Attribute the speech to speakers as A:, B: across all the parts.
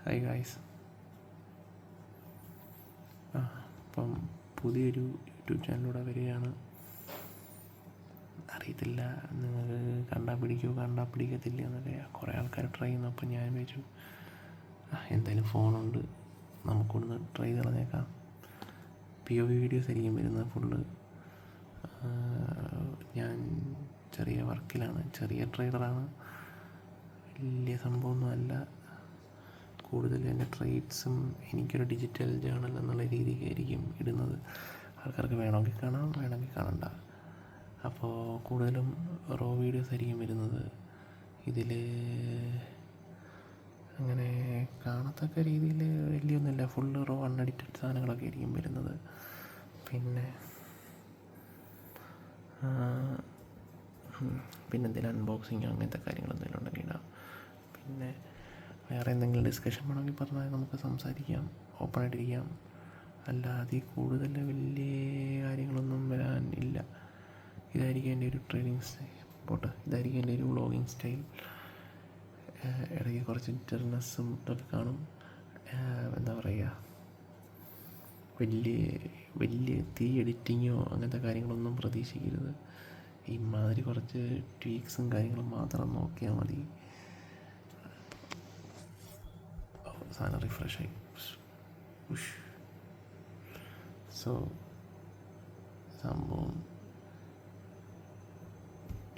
A: Hi guys. അപ്പം പുതിയൊരു YouTube ചാനലിലൂടെ വരികയാണ്. അറിയത്തില്ല നിങ്ങൾക്ക് കണ്ടാൽ പിടിക്കത്തില്ല എന്നൊക്കെ കുറേ ആൾക്കാർ ട്രൈ ചെയ്യുന്നു. അപ്പം ഞാൻ വിചാരിച്ചു എന്തായാലും ഫോണുണ്ട്, നമുക്കൊന്ന് ട്രൈ ചെയ്ത് കളഞ്ഞേക്കാം. POV വീഡിയോസ് ആയിരിക്കും വരുന്നത് ഫുള്ള്. ഞാൻ ചെറിയ വർക്കിലാണ്, ചെറിയ ട്രേഡറാണ്, വലിയ സംഭവമൊന്നുമല്ല. കൂടുതൽ എൻ്റെ ട്രേഡ്സും എനിക്കൊരു ഡിജിറ്റൽ ജേണൽ എന്നുള്ള രീതിക്കായിരിക്കും ഇടുന്നത്. ആൾക്കാർക്ക് വേണമെങ്കിൽ കാണാം, വേണമെങ്കിൽ കാണണ്ട. അപ്പോൾ കൂടുതലും റോ വീഡിയോസ് ആയിരിക്കും വരുന്നത്. ഇതിൽ അങ്ങനെ കാണത്തക്ക രീതിയിൽ വലിയൊന്നുമില്ല, ഫുള്ള് റോ അൺഎഡിറ്റഡ് സാധനങ്ങളൊക്കെ ആയിരിക്കും വരുന്നത്. പിന്നെ എന്തെങ്കിലും അൺബോക്സിങ് അങ്ങനത്തെ കാര്യങ്ങൾ എന്തെങ്കിലും ഉണ്ടെങ്കിൽ ഇടാം. പിന്നെ വേറെ എന്തെങ്കിലും ഡിസ്കഷൻ വേണമെങ്കിൽ പറഞ്ഞാൽ നമുക്ക് സംസാരിക്കാം, ഓപ്പണായിട്ടിരിക്കാം. അല്ലാതെ കൂടുതൽ വലിയ കാര്യങ്ങളൊന്നും വരാൻ ഇല്ല. ഇതായിരിക്കും എൻ്റെ ഒരു ട്രെയിനിങ് സ്റ്റൈൽ. ഇതായിരിക്കും എൻ്റെ ഒരു വ്ളോഗിങ് സ്റ്റൈൽ. ഇടയ്ക്ക് കുറച്ച് ഇൻ്റർനെസ്സും ഇതൊക്കെ കാണും. എന്താ പറയുക, വലിയ എഡിറ്റിങ്ങോ അങ്ങനത്തെ കാര്യങ്ങളൊന്നും പ്രതീക്ഷിക്കരുത്. ഇമാതിരി കുറച്ച് ട്വീക്സും കാര്യങ്ങളും മാത്രം നോക്കിയാൽ മതി. സാധനം റിഫ്രഷായി. സംഭവം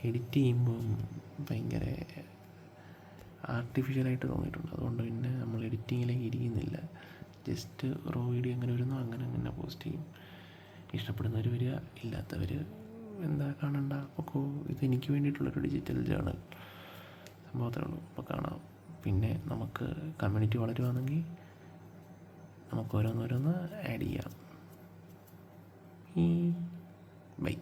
A: എഡിറ്റ് ചെയ്യുമ്പം ഭയങ്കര ആർട്ടിഫിഷ്യലായിട്ട് തോന്നിയിട്ടുണ്ട്. അതുകൊണ്ട് പിന്നെ നമ്മൾ എഡിറ്റിങ്ങിലേക്ക് ഇരിക്കുന്നില്ല. ജസ്റ്റ് റോ വീഡിയോ എങ്ങനെ വരുന്നോ അങ്ങനെ പോസ്റ്റ് ചെയ്യും. ഇഷ്ടപ്പെടുന്നവർ വരിക, ഇല്ലാത്തവർ എന്താ കാണണ്ട. അപ്പോൾ ഇതെനിക്ക് വേണ്ടിയിട്ടുള്ളൊരു ഡിജിറ്റൽ ജേണൽ സംഭവത്തേ ഉള്ളൂ. അപ്പോൾ കാണാം. പിന്നെ നമുക്ക് കമ്മ്യൂണിറ്റി വളരുകയാണെങ്കിൽ നമുക്ക് ഓരോന്നോരോന്ന് ആഡ് ചെയ്യാം. ബൈ.